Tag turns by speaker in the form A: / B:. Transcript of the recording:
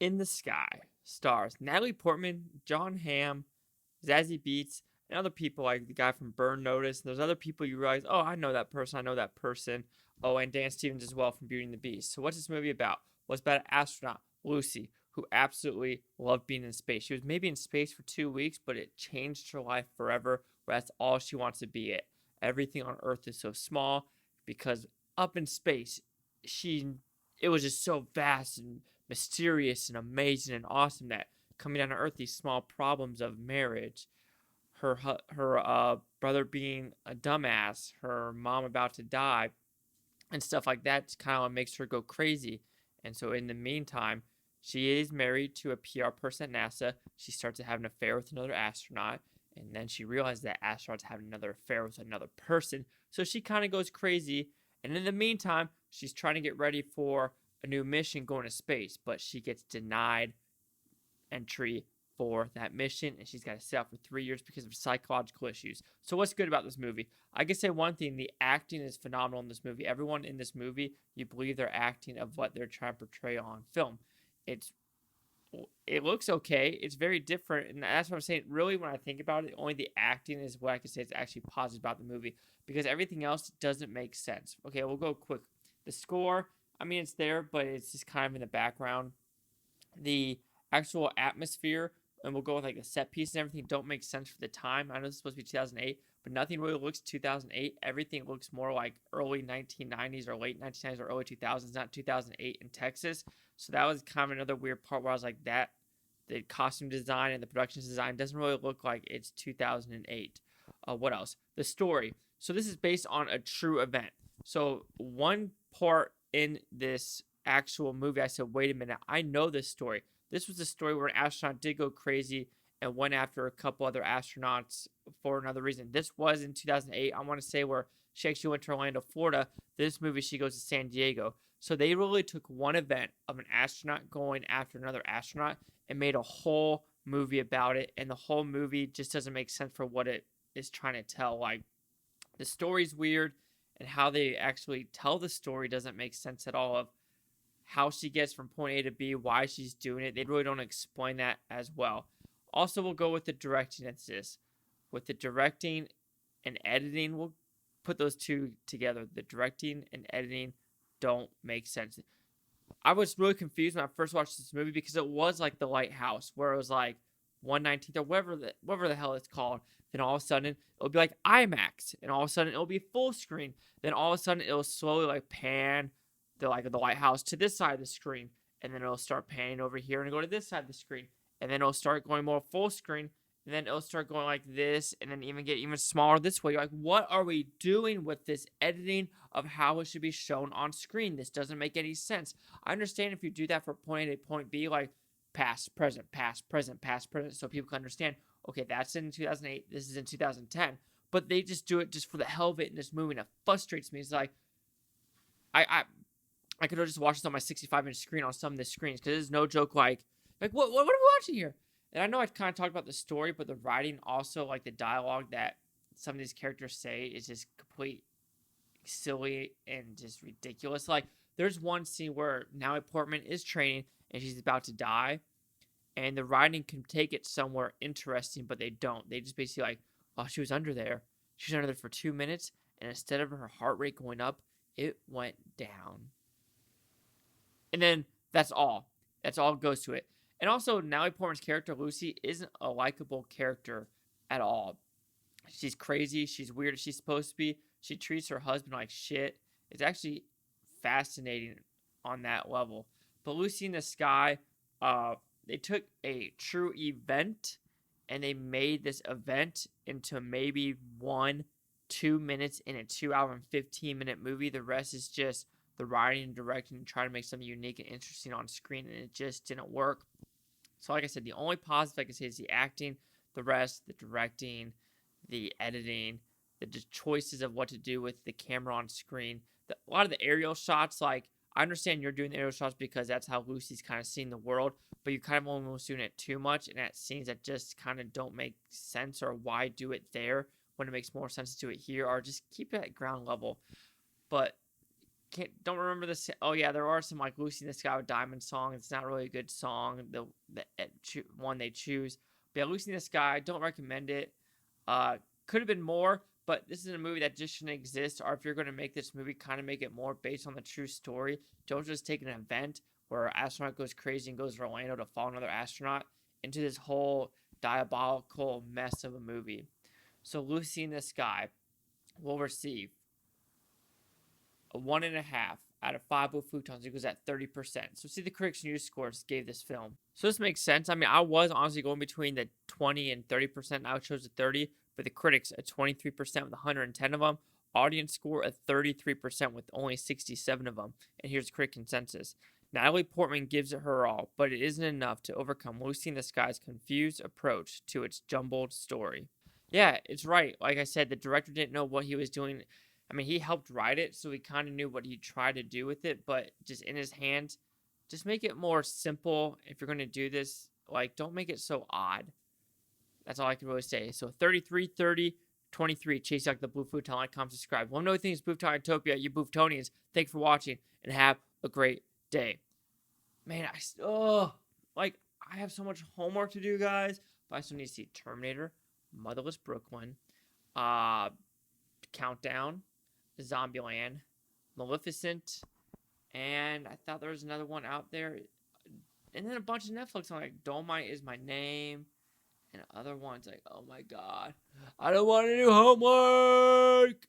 A: in the Sky stars Natalie Portman, John Hamm, Zazie Beetz, and other people like the guy from Burn Notice. And there's other people you realize, oh, I know that person, I know that person. Oh, and Dan Stevens as well from Beauty and the Beast. So what's this movie about? Well, it's about an astronaut, Lucy, who absolutely loved being in space. She was maybe in space for 2 weeks, but it changed her life forever, where that's all she wants to be it. Everything on Earth is so small because up in space, she it was just so vast and mysterious and amazing and awesome that coming down to Earth, these small problems of marriage, her brother being a dumbass, her mom about to die, and stuff like that, kind of makes her go crazy. And so in the meantime, she is married to a PR person at NASA. She starts to have an affair with another astronaut, and then she realizes that astronauts have another affair with another person. So she kind of goes crazy. And in the meantime, she's trying to get ready for a new mission going to space, but she gets denied entry for that mission, and she's got to sit out for 3 years because of psychological issues. So what's good about this movie? I can say one thing: the acting is phenomenal in this movie. Everyone in this movie, you believe they're acting of what they're trying to portray on film. It's it looks okay. It's very different, and that's what I'm saying. Really, when I think about it, only the acting is what I can say is actually positive about the movie, because everything else doesn't make sense. Okay, we'll go quick. The score, I mean, it's there, but it's just kind of in the background. The actual atmosphere, and we'll go with like the set piece and everything, don't make sense for the time. I know it's supposed to be 2008, but nothing really looks 2008. Everything looks more like early 1990s or late 1990s or early 2000s, not 2008 in Texas. So that was kind of another weird part where I was like, that the costume design and the production design doesn't really look like it's 2008. What else? The story. So this is based on a true event. So one part in this actual movie, I said, wait a minute, I know this story. This was a story where an astronaut did go crazy and went after a couple other astronauts for another reason. This was in 2008, I want to say, where she actually went to Orlando, Florida. This movie, she goes to San Diego. So they really took one event of an astronaut going after another astronaut and made a whole movie about it. And the whole movie just doesn't make sense for what it is trying to tell. Like, the story's weird, and how they actually tell the story doesn't make sense at all, of how she gets from point A to B, why she's doing it. They really don't explain that as well. Also, we'll go with the directing. That's this. With the directing and editing, we'll put those two together. The directing and editing don't make sense. I was really confused when I first watched this movie, because it was like The Lighthouse, where it was like 1/19 or whatever the hell it's called. Then all of a sudden it'll be like IMAX, and all of a sudden it'll be full screen. Then all of a sudden it'll slowly like pan the lighthouse to this side of the screen, and then it'll start panning over here and go to this side of the screen, and then it'll start going more full screen, and then it'll start going like this, and then even get even smaller this way. You're like, what are we doing with this editing of how it should be shown on screen? This doesn't make any sense. I understand if you do that for point A to point B, like past, present, past, present, past, present, so people can understand, okay, that's in 2008, this is in 2010. But they just do it just for the hell of it in this movie, and it frustrates me. It's like, I could have just watched this on my 65-inch screen on some of the screens, because there's no joke. Like what are we watching here? And I know I kind of talked about the story, but the writing also, like the dialogue that some of these characters say, is just complete silly and just ridiculous. Like, there's one scene where Natalie Portman is training and she's about to die, and the writing can take it somewhere interesting, but they don't. They just basically like, oh, she was under there. She was under there for 2 minutes, and instead of her heart rate going up, it went down. And then that's all. That's all goes to it. And also, Natalie Portman's character, Lucy, isn't a likable character at all. She's crazy. She's weird as she's supposed to be. She treats her husband like shit. It's actually fascinating on that level. But Lucy in the Sky, they took a true event and they made this event into maybe 1-2 minutes in a 2 hour and 15-minute movie. The rest is just the writing and directing and trying to make something unique and interesting on screen, and it just didn't work. So like I said, the only positive I can say is the acting. The rest, the directing, the editing, the choices of what to do with the camera on screen. A lot of the aerial shots, like, I understand you're doing the aerial shots because that's how Lucy's kind of seeing the world, but you're kind of almost doing it too much, and at scenes that just kind of don't make sense, or why do it there when it makes more sense to do it here, or just keep it at ground level. But don't remember this. Oh yeah, there are some like Lucy in the Sky with Diamond song. It's not really a good song. The one they choose. But yeah, Lucy in the Sky, don't recommend it. Could have been more, but this is a movie that just shouldn't exist. Or if you're going to make this movie, kind of make it more based on the true story. Don't just take an event where an astronaut goes crazy and goes to Orlando to follow another astronaut into this whole diabolical mess of a movie. So Lucy in the Sky will receive a 1.5 out of 5 blue Futons equals at 30%. So see the Critics News scores gave this film. So this makes sense. I mean, I was honestly going between the 20 and 30%. Now I chose the 30. For the critics, a 23% with 110 of them. Audience score, a 33% with only 67 of them. And here's the critic consensus. Natalie Portman gives it her all, but it isn't enough to overcome Lucy in the Sky's confused approach to its jumbled story. Yeah, it's right. Like I said, the director didn't know what he was doing. I mean, he helped write it, so he kind of knew what he tried to do with it, but just in his hands, just make it more simple. If you're going to do this, like, don't make it so odd. That's all I can really say. So 33, 30, 23. Chase out the Blue Futon. Like, comment, subscribe. One other thing is Booftonian Utopia. You Booftonians, thanks for watching, and have a great day. Man, I have so much homework to do, guys. But I still need to see Terminator, Motherless Brooklyn, Countdown, Zombieland, Maleficent, and I thought there was another one out there. And then a bunch of Netflix on, like, Dolomite Is My Name. And other ones, like, oh my god, I don't want to do homework!